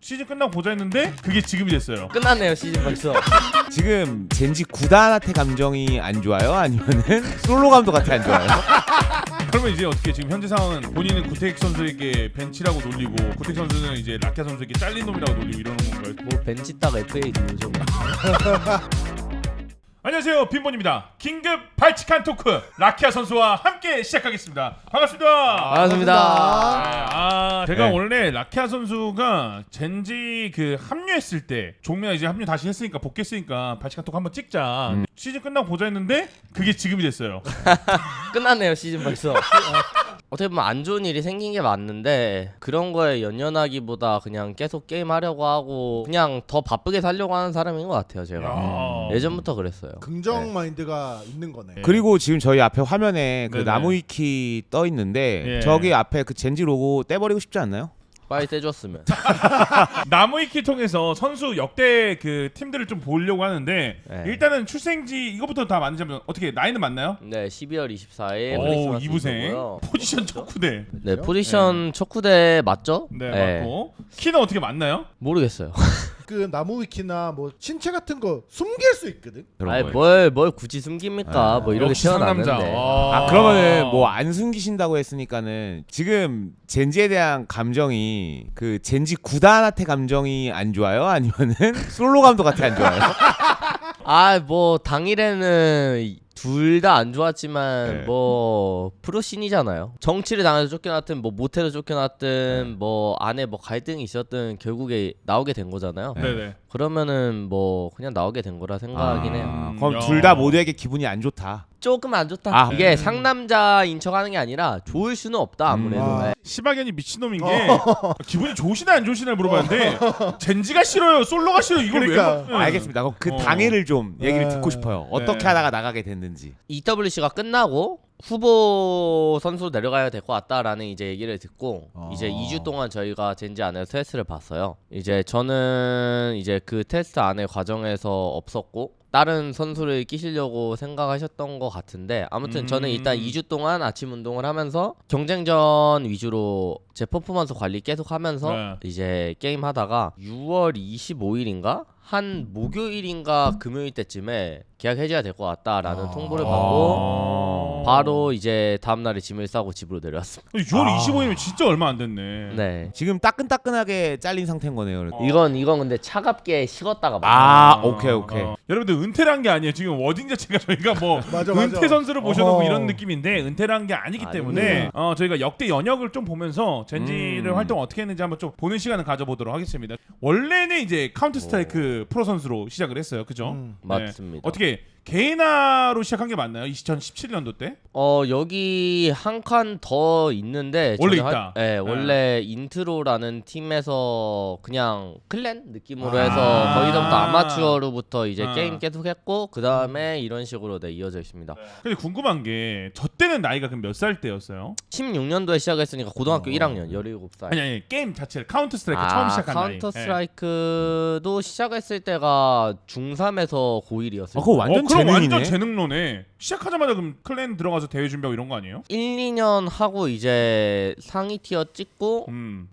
시즌 끝나고 보자 했는데 그게 지금이 됐어요. 끝났네요 시즌 벌써. 지금 젠지 구단한테 감정이 안 좋아요? 아니면은 솔로 감독한테 안 좋아요? 그러면 이제 어떻게 지금 현재 상황은 본인은 구택 선수에게 벤치라고 놀리고 구택 선수는 이제 라키아 선수에게 잘린 놈이라고 놀리고 이러는 건가요? 뭐 벤치 딱 FA 누르죠. 안녕하세요, 빈본입니다. 긴급 발칙한 토크 라키아 선수와 함께 시작하겠습니다. 반갑습니다. 반갑습니다. 제가 네. 원래 라키아 선수가 젠지 그 합류했을 때 종민아 이제 합류 다시 했으니까 복귀했으니까 발칙한 토크 한번 찍자. 시즌 끝나고 보자 했는데 그게 지금이 됐어요. 끝났네요 시즌 벌써. 어떻게 보면 안 좋은 일이 생긴 게 맞는데 그런 거에 연연하기보다 그냥 계속 게임 하려고 하고 그냥 더 바쁘게 살려고 하는 사람인 것 같아요 제가. 예전부터 그랬어요. 긍정 마인드가 있는 거네. 그리고 지금 저희 앞에 화면에 그 네네. 나무 위키 떠 있는데 예. 저기 앞에 그 젠지 로고 떼버리고 싶지 않나요? 빨리 떼줬으면. 나무위키 통해서 선수 역대 그 팀들을 좀 보려고 하는데 네. 일단은 출생지 이거부터 다 맞으면 어떻게 나이는 맞나요? 네 12월 24일 오, 크리스마스 이부생 이브고요. 포지션 척후대. 네 포지션 척후대 맞죠? 네, 맞고 키는 어떻게 맞나요? 모르겠어요. 그 나무 위키나 뭐 신체 같은 거 숨길 수 있거든. 아니 뭘 굳이 숨깁니까? 뭐 이렇게 역시 상남자. 태어났는데. 아 그러면은 뭐 안 숨기신다고 했으니까는 지금 젠지에 대한 감정이 그 젠지 구단한테 감정이 안 좋아요? 아니면은 솔로 감독한테 안 좋아요? 아 뭐 당일에는 둘 다 안 좋았지만 네. 뭐 프로씬이잖아요. 정치를 당해서 쫓겨났든 뭐 모태로 쫓겨났든 뭐 안에 뭐 갈등이 있었든 결국에 나오게 된 거잖아요. 네네. 그러면은 뭐 그냥 나오게 된 거라 생각하긴 해요. 그럼 야. 둘 다 모두에게 기분이 안 좋다. 조금 안 좋다. 아. 이게 상남자인 척하는 게 아니라 좋을 수는 없다 아무래도. 아. 시바견이 미친놈인 게 기분이 좋으시나 안 좋으시나 물어봤는데 젠지가 싫어요, 솔로가 싫어요. 이걸 그러니까. 왜? 알겠습니다. 그럼 그 당일을 좀 얘기를 네. 듣고 싶어요. 어떻게 네. 하다가 나가게 됐는지. EWC가 끝나고 후보 선수로 내려가야 될 것 같다라는 이제 얘기를 듣고 이제 2주 동안 저희가 젠지 안에서 테스트를 봤어요. 이제 저는 이제 그 테스트 안에 과정에서 없었고 다른 선수를 끼시려고 생각하셨던 것 같은데 아무튼 저는 일단 2주 동안 아침 운동을 하면서 경쟁전 위주로 제 퍼포먼스 관리 계속 하면서 네. 이제 게임 하다가 6월 25일인가? 한 목요일인가 금요일 때쯤에 계약 해줘야 될 것 같다라는 통보를 받고 바로 이제 다음날에 짐을 싸고 집으로 내려왔습니다. 6월 25일이면 진짜 얼마 안 됐네. 네. 지금 따끈따끈하게 잘린 상태인 거네요. 이건 근데 차갑게 식었다가 오케이. 여러분들 은퇴를 한 게 아니에요. 지금 워딩 자체가 저희가 뭐 맞아. 은퇴 선수를 모셔놓고 어허. 이런 느낌인데 은퇴를 한 게 아니기 때문에 저희가 역대 연역을 좀 보면서 젠지를 활동 어떻게 했는지 한번 좀 보는 시간을 가져보도록 하겠습니다. 원래는 이제 카운터 스트라이크 프로 선수로 시작을 했어요, 그죠? 네. 맞습니다. 어떻게 개인화로 시작한 게 맞나요? 2017년도 때? 여기 한 칸 더 있는데 원래 저는 있다. 네, 원래 인트로라는 팀에서 그냥 클랜 느낌으로 아. 해서 거기서부터 아마추어로부터 이제 아. 게임 계속 했고 그 다음에 이런 식으로 네, 이어져 있습니다. 근데 궁금한 게 저 때는 나이가 그럼 몇 살 때였어요? 16년도에 시작했으니까 고등학교 1학년 17살. 아니 게임 자체를 카운터 스트라이크 처음 시작한 나이. 카운터 스트라이크도 시작했을 때가 중3에서 고1이었어요. 그거 완전 그럼 재능이네. 완전 재능러네. 시작하자마자 그럼 클랜 들어가서 대회 준비하고 이런 거 아니에요? 1, 2년 하고 이제 상위 티어 찍고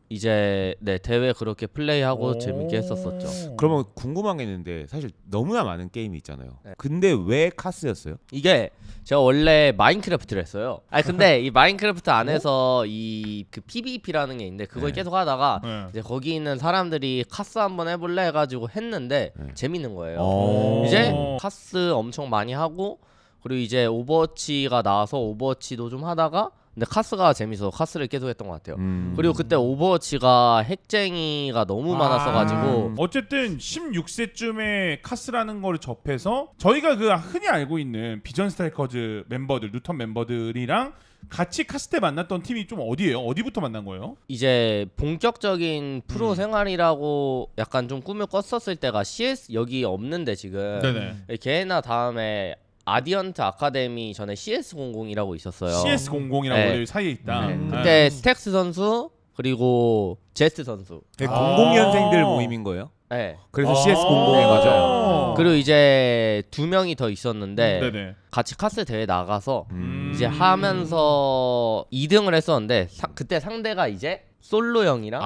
이제 네 대회 그렇게 플레이하고 재밌게 했었었죠. 그러면 궁금한 게 있는데 사실 너무나 많은 게임이 있잖아요. 네. 근데 왜 카스였어요? 이게 제가 원래 마인크래프트를 했어요. 아니 근데 이 마인크래프트 안에서 이 그 PVP라는 게 있는데 그걸 계속 하다가 네. 이제 거기 있는 사람들이 카스 한번 해볼래 해가지고 했는데 재밌는 거예요. 어. 이제 카스 엄청 많이 하고 그리고 이제 오버워치가 나와서 오버워치도 좀 하다가 근데 카스가 재밌어서 카스를 계속 했던 것 같아요. 그리고 그때 오버워치가 핵쟁이가 너무 많았어가지고 어쨌든 16세쯤에 카스라는 거를 접해서 저희가 그 흔히 알고 있는 비전 스트라이커즈 멤버들, 뉴턴 멤버들이랑 같이 카스 때 만났던 팀이 좀 어디예요? 어디부터 만난 거예요? 이제 본격적인 프로 생활이라고 약간 좀 꿈을 꿨었을 때가 CS 여기 없는데 지금 네네. 걔나 다음에 아디언트 아카데미 전에 CS00이라고 있었어요. CS00이라고 네. 원래 사이에 있다. 그때 스택스 선수 그리고 제스트 선수. 00년생들 모임인 거예요? 네. 그래서 CS00인 거죠. 그리고 이제 두 명이 더 있었는데 네네. 같이 카스 대회 나가서 이제 하면서 2등을 했었는데 그때 상대가 이제 솔로 형이랑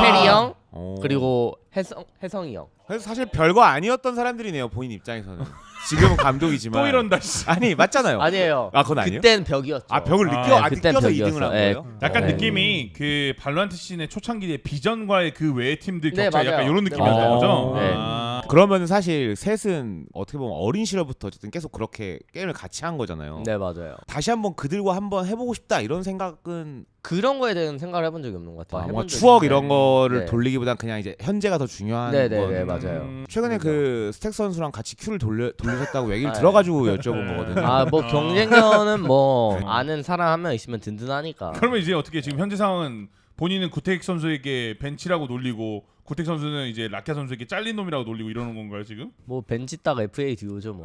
페리 형 그리고 혜성이 형. 그래서 사실 별거 아니었던 사람들이네요 본인 입장에서는. 지금은 감독이지만. 또 이런다. 씨. 아니 맞잖아요. 아니에요. 아 그건 아니에요? 그땐 벽이었죠. 아 벽을 아, 느껴? 네, 그땐 느껴서 벽이었어. 2등을 한 예. 거예요? 약간 네. 느낌이 그 발로란트 시즌의 초창기의 비전과의 그 외의 팀들 네, 격차 맞아요. 약간 이런 네, 느낌이었던 맞아요. 거죠. 네. 아. 그러면 사실 셋은 어떻게 보면 어린 시절부터 어쨌든 계속 그렇게 게임을 같이 한 거잖아요. 네, 맞아요. 다시 한번 그들과 한번 해보고 싶다 이런 생각은 그런 거에 대한 생각을 해본 적이 없는 것 같아요. 뭔가 해본 적이 추억 있는데. 이런 거를 네. 돌리기보단 그냥 이제 현재가 더 중요한 네네네, 건. 맞아요. 최근에 그 스택 선수랑 같이 큐를 돌리셨다고 얘기를 아, 들어가지고 여쭤본 네. 거거든요. 아, 뭐 경쟁전은 뭐 네. 아는 사람 한 명 있으면 든든하니까. 그러면 이제 어떻게 지금 현재 상황은 본인은 구택 선수에게 벤치라고 놀리고 구택 선수는 이제 라키아 선수에게 잘린 놈이라고 놀리고 이러는 건가요 지금? 뭐 벤치 딱 FA 듀오죠 뭐.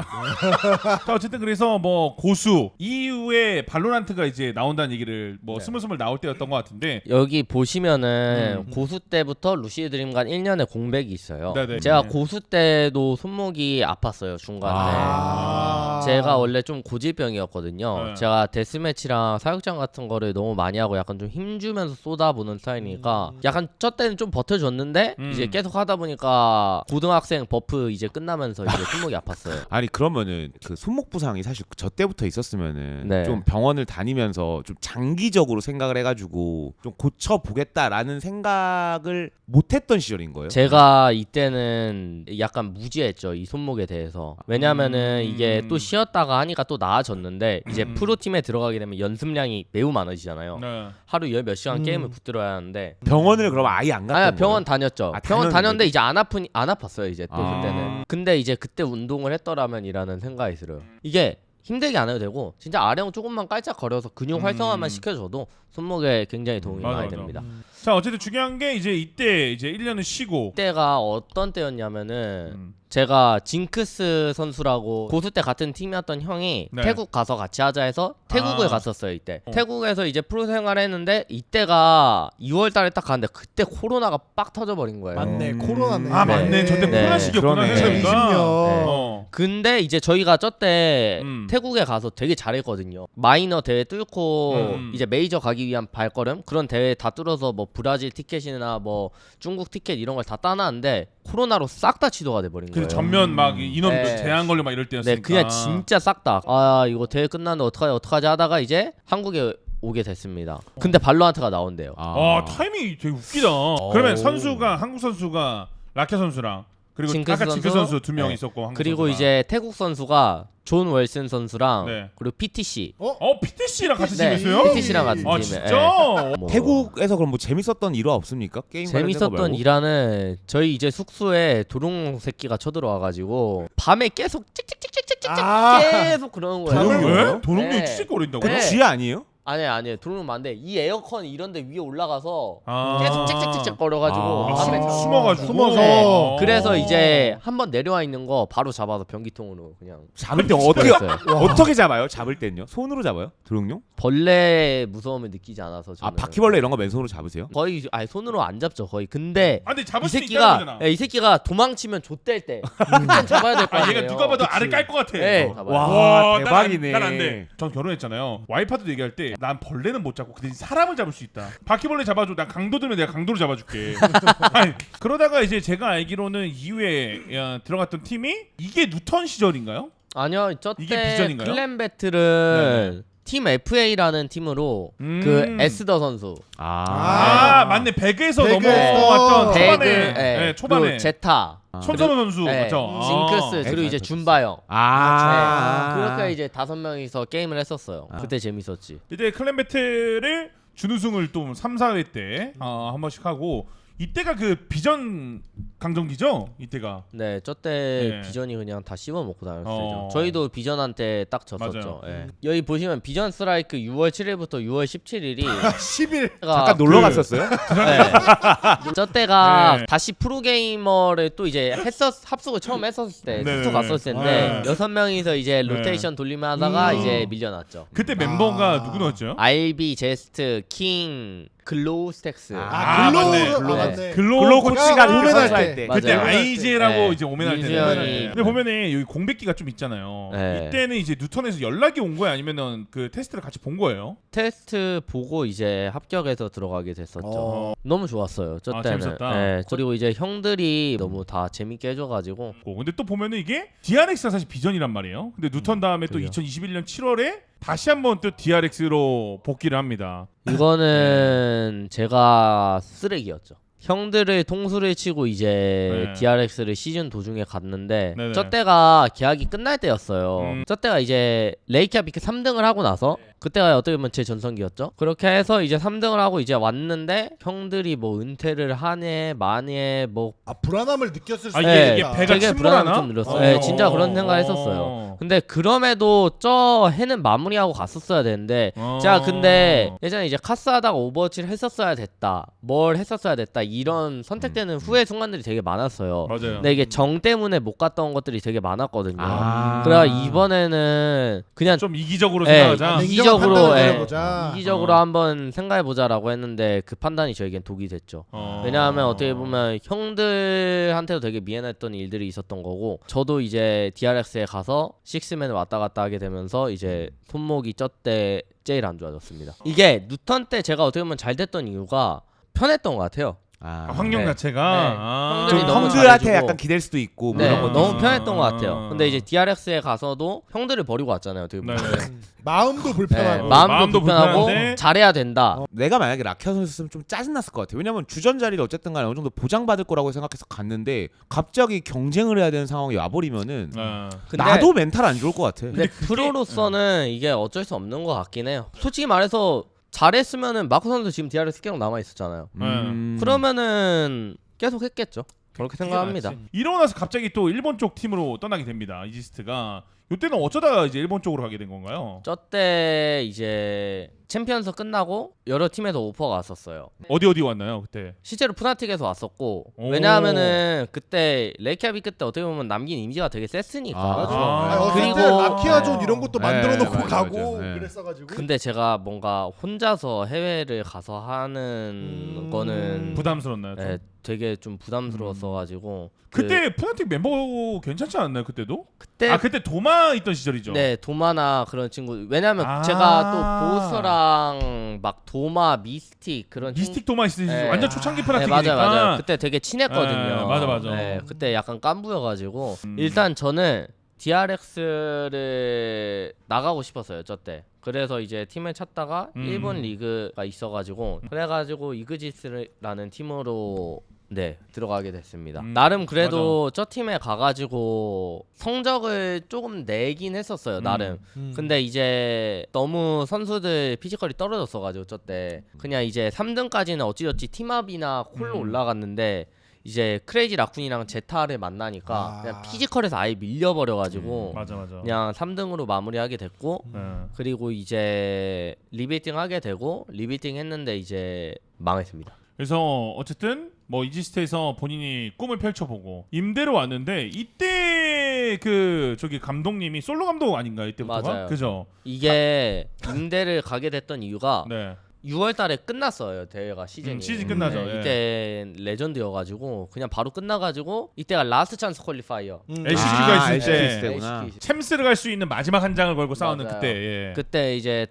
자 어쨌든 그래서 뭐 고수 이후에 발로란트가 이제 나온다는 얘기를 뭐 네. 스물스물 나올 때였던 것 같은데 여기 보시면은 고수 때부터 루시드 드림간 1년의 공백이 있어요. 네네. 제가 네. 고수 때도 손목이 아팠어요 중간에. 아. 제가 원래 좀 고질병이었거든요. 네. 제가 데스매치랑 사육장 같은 거를 너무 많이 하고 약간 좀 힘주면서 쏟아부는 스타일이니까 약간 저 때는 좀 버텨줬는데 이제 계속 하다 보니까 고등학생 버프 이제 끝나면서 이제 손목이 아팠어요. 아니 그러면은 그 손목 부상이 사실 저 때부터 있었으면은 네. 좀 병원을 다니면서 좀 장기적으로 생각을 해가지고 좀 고쳐 보겠다라는 생각을 못했던 시절인 거예요. 제가 이때는 약간 무지했죠 이 손목에 대해서. 왜냐면은 이게 또 쉬었다가 하니까 또 나아졌는데 이제 프로팀에 들어가게 되면 연습량이 매우 많아지잖아요. 네. 하루 10몇 시간 게임을 붙들어야 하는데 병원을 그럼 아예 안 갔던 아 거예요? 병원 다녔죠. 아, 병원 다녔는데? 다녔는데 이제 안 아팠어요 이제 또 아. 그때는. 근데 이제 그때 운동을 했더라면이라는 생각이 들어요. 이게 힘들게 안 해도 되고 진짜 아령 조금만 깔짝거려서 근육 활성화만 시켜줘도 손목에 굉장히 도움이 맞아, 많이 맞아. 됩니다. 자 어쨌든 중요한 게 이제 이때 이제 1년을 쉬고 때가 어떤 때였냐면은 제가 징크스 선수라고 고수 때 같은 팀이었던 형이 네. 태국 가서 같이 하자 해서 태국을 아. 갔었어요 이때. 태국에서 이제 프로 생활했는데 이때가 2월 달에 딱 갔는데 그때 코로나가 빡 터져버린 거예요. 맞네 코로나네. 아 맞네 저때 네. 코로나 시기였구나 그러네. 생각해보니까. 2020년. 어. 근데 이제 저희가 저때 음. 태국에 가서 되게 잘했거든요. 마이너 대회 뚫고 이제 메이저 가기 위한 발걸음 그런 대회 다 뚫어서 뭐 브라질 티켓이나 뭐 중국 티켓 이런 걸 다 따놨는데 코로나로 싹 다 취소가 돼버린 그 거예요. 전면 막 인원 네. 제한 걸려 막 이럴 때였으니까. 네, 그냥 진짜 싹 다. 아 이거 대회 끝났는데 어떡하지 하다가 이제 한국에 오게 됐습니다. 근데 발로란트가 나온대요. 아 타이밍이 되게 웃기다. 그러면 선수가 한국 선수가 라키아 선수랑 그리고 징크스 아까 징크스 선수? 선수 두 명 네. 있었고 한국 그리고 선수가. 이제 태국 선수가 존 웰슨 선수랑 네. 그리고 PTC. PTC랑 같이 네, 팀이었어요? PTC랑 같은 아 팀에. 진짜? 예. 뭐 태국에서 그럼 뭐 재밌었던 일화 없습니까? 게임 관련된 거 재밌었던 말고? 일화는 저희 이제 숙소에 도롱 새끼가 쳐들어와가지고 밤에 계속 찍찍찍찍찍찍 아. 계속 그러는 거예요. 도롱이요? 왜? 도롱이 네. 찌직거린다고? 그거 네. 쥐 아니에요? 아니에요. 도롱은 맞는데 이 에어컨 이런데 위에 올라가서 아. 계속 찍찍찍찍 거려가지고 아. 밤에 아, 자- 숨어가지고. 숨어서. 어. 그래서 이제 한번 내려와 있는 거 바로 잡아서 변기통으로 그냥 잡을 때 어떻게 했어요. 어떻게 잡아요? 잡을 땐요? 손으로 잡아요? 도룡용? 벌레 무서움을 느끼지 않아서 아 저는 바퀴벌레 이런 거 맨손으로 잡으세요? 거의 아니 손으로 안 잡죠 거의. 근데 아 근데 잡을 이 수 있다는 새끼가 거잖아. 이 새끼가 도망치면 좆될 때 그땐 잡아야 될 거 아 아니에요. 얘가 누가 봐도 알을 깔 것 같아. 네, 잡아요. 와, 대박이네. 난안 돼. 전 결혼했잖아요. 와이프한테도 얘기할 때 난 벌레는 못 잡고 그 대신 사람을 잡을 수 있다. 바퀴벌레 잡아줘. 난 강도 들면 내가 강도로 잡아줄게. 아니, 그러다가 이제 제가 알기로는 이후에 들어갔던 팀이 이게 누턴 시절인가요? 아니요, 이게 저때 비전인가요? 클랜 배틀은 팀 FA라는 팀으로 그 에스더 선수, 아, 맞네. 배그에서 배그에서. 넘어왔던 배그, 초반에 예, 초반에 그리고 제타, 손선호 선수 예, 맞죠? 징크스, 그리고 이제 준바형. 아. 네, 그렇게 이제 5명이서 게임을 했었어요. 그때 재밌었지. 이때 클랜 배틀을 준우승을 또 3, 4회 때 한 번씩 하고 이때가 그 비전 강정기죠? 이때가. 네, 저때 네. 비전이 그냥 다 씹어 먹고 다녔어요. 어. 저희도 비전한테 딱 졌었죠. 맞아요. 예. 여기 보시면 비전 스트라이크 6월 7일부터 6월 17일이 10일 잠깐 놀러 갔었어요? 저 때가 네. 다시 프로게이머를 또 이제 합숙을 처음 했었을 때 네. 숙소 갔었을 텐데 네. 6명이서 이제 로테이션 돌리면 하다가 이제 밀려났죠. 그때 멤버가 누구 넣었죠? RB, 제스트, 킹, 글로우 스택스. 아, 글로우 맞네. 맞네. 글로우 코치가 오멘 할 선수할 때. 때. 맞아요. 그때 맞아요. 아이제라고 네. 이제 오멘할 때. 유지현이- 근데 보면은 여기 공백기가 좀 있잖아요. 네. 이때는 이제 뉴턴에서 연락이 온 거야 아니면은 그 테스트를 같이 본 거예요? 테스트 보고 이제 합격해서 들어가게 됐었죠. 너무 좋았어요. 저 아, 때는. 재밌었다. 네, 그리고 이제 형들이 너무 다 재밌게 해줘가지고 근데 또 보면은 이게 DRX가 사실 비전이란 말이에요. 근데 뉴턴 다음에 또 그죠. 2021년 7월에 다시 한번 또 DRX로 복귀를 합니다. 이거는 제가 쓰레기였죠. 형들을 통수를 치고 이제 네. DRX를 시즌 도중에 갔는데 네네. 저 때가 계약이 끝날 때였어요. 음. 저 때가 이제 레이캬비크 3등을 하고 나서 그때가 어떻게 보면 제 전성기였죠. 그렇게 해서 이제 3등을 하고 이제 왔는데 형들이 뭐 은퇴를 하네 마네 뭐 아 불안함을 느꼈을 수 아, 네, 이게 배가 되게 침몰하나? 불안함 좀 늘었어요. 네, 진짜 그런 생각 했었어요. 근데 그럼에도 저 해는 마무리하고 갔었어야 되는데 제가 근데 예전에 이제 카스 하다가 오버워치를 했었어야 됐다 뭘 했었어야 됐다 이런 선택되는 후회 순간들이 되게 많았어요. 맞아요. 근데 이게 정 때문에 못 갔던 것들이 되게 많았거든요. 아. 그래 이번에는 그냥 좀 이기적으로 네, 생각하자. 이기적으로, 판단을 예. 내려보자. 이기적으로 한번 생각해보자라고 했는데 그 판단이 저에겐 독이 됐죠. 왜냐하면 어떻게 보면 형들한테도 되게 미안했던 일들이 있었던 거고 저도 이제 DRX에 가서 식스맨을 왔다 갔다 하게 되면서 이제 손목이 쪘때 제일 안 좋아졌습니다. 이게 뉴턴 때 제가 어떻게 보면 잘 됐던 이유가 편했던 것 같아요. 환경 네. 자체가 네. 아. 형들이 좀 너무 형들한테 잘해주고. 약간 기댈 수도 있고 뭐 네, 이런 것도 너무 있어요. 편했던 것 같아요. 근데 이제 DRX에 가서도 형들을 버리고 왔잖아요. 어떻게 보면. 네. 마음도 네, 불편하고. 마음도 불편하고 불편한데. 잘해야 된다. 내가 만약에 라키아 선수였으면 좀 짜증났을 것 같아. 왜냐면 주전 자리를 어쨌든 간에 어느 정도 보장받을 거라고 생각해서 갔는데 갑자기 경쟁을 해야 되는 상황이 와버리면은 근데 나도 멘탈 안 좋을 것 같아. 근데 프로로서는 이게 어쩔 수 없는 것 같긴 해요. 솔직히 말해서 잘했으면은 마코 선수 지금 DRX 계속 남아 있었잖아요. 그러면은 계속 했겠죠. 그렇게 생각합니다. 이러고 나서 갑자기 또 일본 쪽 팀으로 떠나게 됩니다. 이지스트가 이때는 어쩌다가 이제 일본 쪽으로 가게 된 건가요? 저 때 이제 챔피언스 끝나고 여러 팀에서 오퍼가 왔었어요. 어디 왔나요 그때? 실제로 푸나틱에서 왔었고 오. 왜냐하면은 그때 레이캬비크 때 어떻게 보면 남긴 이미지가 되게 셌으니까. 맞아. 아. 아니, 어쨌든 그리고- 라키아존 이런 것도 네, 만들어 놓고 맞아, 가고 맞아. 네. 그랬어가지고. 근데 제가 뭔가 혼자서 해외를 가서 하는 거는 부담스럽나요? 좀? 네, 되게 좀 부담스러웠어가지고 그때 푸나틱 멤버 괜찮지 않았나요 그때도? 그때 아 그때 도마 있던 시절이죠. 네 도마나 그런 친구 왜냐면 아. 제가 또 보스랑 막 도마 미스틱 그런 미스틱 도마 있으시 네. 완전 초창기 네, 푸나틱이니까. 맞아요. 그때 되게 친했거든요. 네, 맞아. 네, 그때 약간 깐부여가지고 일단 저는 DRX를 나가고 싶었어요. 저 때. 그래서 이제 팀을 찾다가 일본 리그가 있어가지고 그래가지고 이그지스라는 팀으로 네 들어가게 됐습니다. 나름 그래도 저 팀에 가가지고 성적을 조금 내긴 했었어요. 나름. 근데 이제 너무 선수들 피지컬이 떨어졌어가지고 저 때 그냥 이제 3등까지는 어찌저찌 팀업이나 콜로 올라갔는데 이제 크레이지 라쿤이랑 제타를 만나니까 그냥 피지컬에서 아예 밀려버려가지고 맞아. 그냥 3등으로 마무리하게 됐고 네. 그리고 이제 리빌딩 하게 되고 리빌딩 했는데 이제 망했습니다. 그래서 어쨌든 뭐 이지스트에서 본인이 꿈을 펼쳐보고 임대로 왔는데 이때 그 저기 감독님이 솔로 감독 아닌가요 이때부터가? 맞아요. 그죠? 이게 임대를 가게 됐던 이유가 네. 6월달에 끝났어요 대회가 시즌이. 시즌 끝나죠. 예. 이때 레전드여가지고 그냥 바로 끝나가지고 이때가 라스트 찬스 퀄리파이어. LCK가 있을 때 LCK 때구나. 챔스를 갈 수 있는 마지막 한 장을 걸고 싸우는 맞아요. 그때. 예. 그때 이제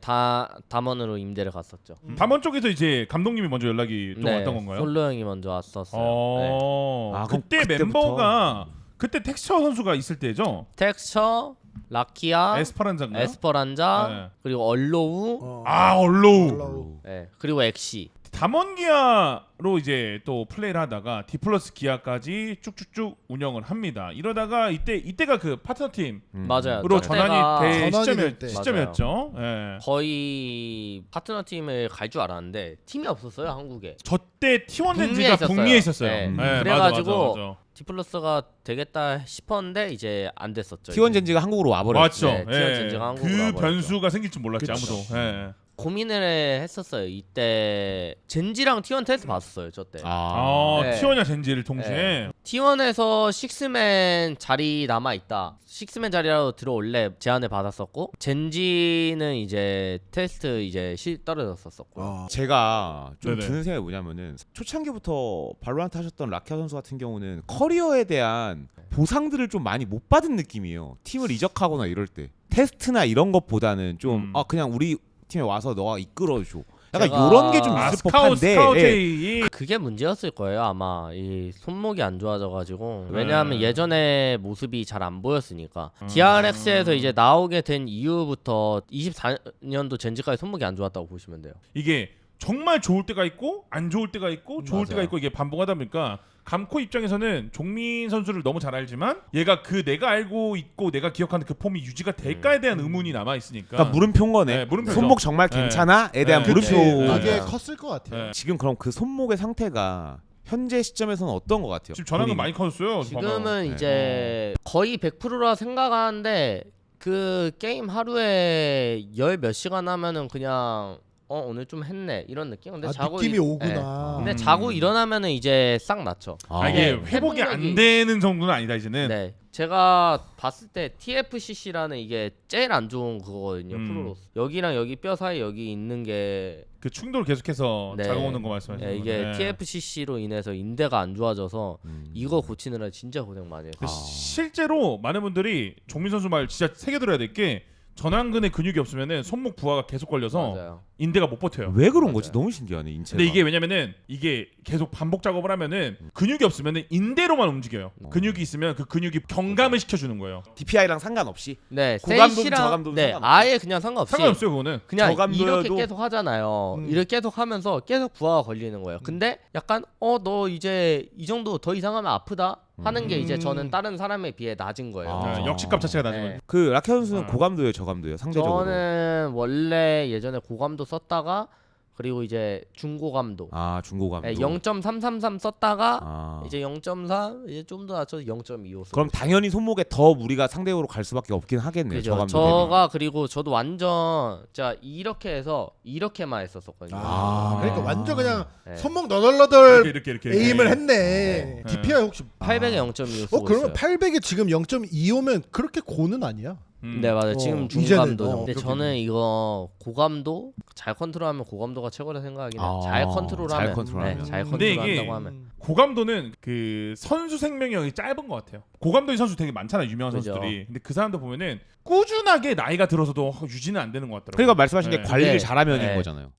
담원으로 임대를 갔었죠. 담원 쪽에서 이제 감독님이 먼저 연락이 또 네, 왔던 건가요? 솔로 형이 먼저 왔었어요. 네. 아, 그럼 그때 그때부터. 멤버가 그때 텍스처 선수가 있을 때죠. 텍스처, 라키아, 에스퍼란자인가요? 에스퍼란자, 네. 그리고 얼로우, 아 얼로우. 네, 그리고 엑시. 담원 기아로 이제 또 플레이를 하다가 디플러스 기아까지 쭉쭉쭉 운영을 합니다. 이러다가 이때가 그 파트너 팀으로 맞아요. 전환이 될 전환이 될 때. 시점이었죠. 예. 거의 파트너 팀을 갈 줄 알았는데 팀이 없었어요 한국에. 저때 T1 북미에 젠지가 있었어요. 북미에 있었어요. 네. 네, 그래가지고 맞아. 디플러스가 되겠다 싶었는데 이제 안 됐었죠. T1 이제. 젠지가 한국으로 와버렸어. 맞죠. 네, T1 젠지가 한국으로 그 와버렸죠. 변수가 생길 줄 몰랐지 그쵸. 아무도. 예. 고민을 했었어요. 이때 젠지랑 T1 테스트 봤었어요. 저 때. 네. T1이랑 젠지를 동시에 T1에서 식스맨 자리 남아 있다. 식스맨 자리라도 들어올래 제안을 받았었고 젠지는 이제 테스트 이제 떨어졌었고. 제가 좀 네네. 드는 생각이 뭐냐면은 초창기부터 발로란트 하셨던 라키아 선수 같은 경우는 커리어에 대한 보상들을 좀 많이 못 받은 느낌이에요. 팀을 이적하거나 이럴 때 테스트나 이런 것보다는 좀 그냥 우리 팀에 와서 너가 이끌어줘. 약간 제가- 이런 게 좀 있을 법한데. 예. 그게 문제였을 거예요. 아마 이 손목이 안 좋아져가지고 왜냐하면 예전에 모습이 잘 안 보였으니까 DRX에서 이제 나오게 된 이후부터 24년도 젠지까지 손목이 안 좋았다고 보시면 돼요. 이게 정말 좋을 때가 있고 안 좋을 때가 있고 좋을 맞아요. 때가 있고 이게 반복하다 보니까 감코 입장에서는 종민 선수를 너무 잘 알지만 얘가 그 내가 알고 있고 내가 기억하는 그 폼이 유지가 될까에 대한 의문이 남아 있으니까. 그러니까 물음표인 거네. 네, 물음표죠. 손목 정말 괜찮아?에 대한 네. 물음표. 그치. 그게 맞아요. 컸을 것 같아요. 네. 지금 그럼 그 손목의 상태가 현재 시점에서는 어떤 것 같아요? 지금 전환은 본인이? 많이 커졌어요. 지금은 네. 이제 거의 100%라 생각하는데 그 게임 하루에 열 몇 시간 하면은 그냥 오늘 좀 했네 이런 느낌. 근데 자고 느낌이 네. 오구나. 근데 자고 일어나면은 이제 싹 낮죠. 이게 네. 회복이 안 회복력이- 되는 정도는 아니다 이제는. 네, 제가 봤을 때 TFCC라는 이게 제일 안 좋은 그거거든요. 프로로서 여기랑 여기 뼈 사이 여기 있는 게 그 충돌 계속해서 네. 작용하는 거 말씀하시는 이게 거네. TFCC로 인해서 인대가 안 좋아져서 이거 고치느라 진짜 고생 많이 했어요. 실제로 많은 분들이 종민 선수 말 진짜 새겨 들어야 될 게 전완근에 근육이 없으면은 손목 부하가 계속 걸려서 맞아요. 인대가 못 버텨요. 왜 그런 거지? 맞아요. 너무 신기하네 인체가. 근데 이게 왜냐면은 이게 계속 반복 작업을 하면은 근육이 없으면은 인대로만 움직여요. 근육이 있으면 그 근육이 경감을 시켜주는 거예요. DPI랑 상관없이. 네, 고감도는 세이시랑 저감도는 네, 상관없이. 아예 그냥 상관없이 상관없어요 그거는. 그냥 저감도여도- 이렇게 계속 하잖아요. 이렇게 계속 하면서 계속 부하가 걸리는 거예요. 근데 약간 너 이제 이 정도 더 이상하면 아프다 하는 게 이제 저는 다른 사람에 비해 낮은 거예요. 아. 역시값 자체가 낮은 네. 거죠. 그 라키아 선수는 고감도예요, 저감도예요, 상대적으로. 저는 원래 예전에 고감도 썼다가 그리고 이제 중고감도 중고감도. 0.333 썼다가 아. 이제 0.3 이제 좀 더 낮춰서 0.25 쓰고 그럼 당연히 손목에 더 무리가 상대적으로 갈 수밖에 없긴 하겠네요. 그죠. 저감도. 저가 그리고 저도 완전 제가 이렇게 해서 이렇게만 했었거든요. 그러니까 완전 그냥 네. 손목 너덜너덜 이렇게 에임을 했네. DPI 혹시 800에 0.25 쓰고 그러면 있어요. 800에 지금 0.25면 그렇게 고는 아니야. 네 맞아요. 지금 이제는, 중감도. 근데 그렇게 저는 이거 고감도 잘 컨트롤하면 고감도가 최고라 생각하긴 해요. 잘 컨트롤하면. 잘 컨트롤하면. 네, 잘 근데 이게 컨트롤한다고 하면. 고감도는 그 선수 생명력이 짧은 것 같아요. 고감도인 선수 되게 많잖아요, 유명한 그죠. 선수들이. 근데 그 사람들 보면은 꾸준하게 나이가 들어서도 유지는 안 되는 것 같더라고요. 그러니까 말씀하신 네. 게 관리를 네. 잘하면인 네. 거잖아요.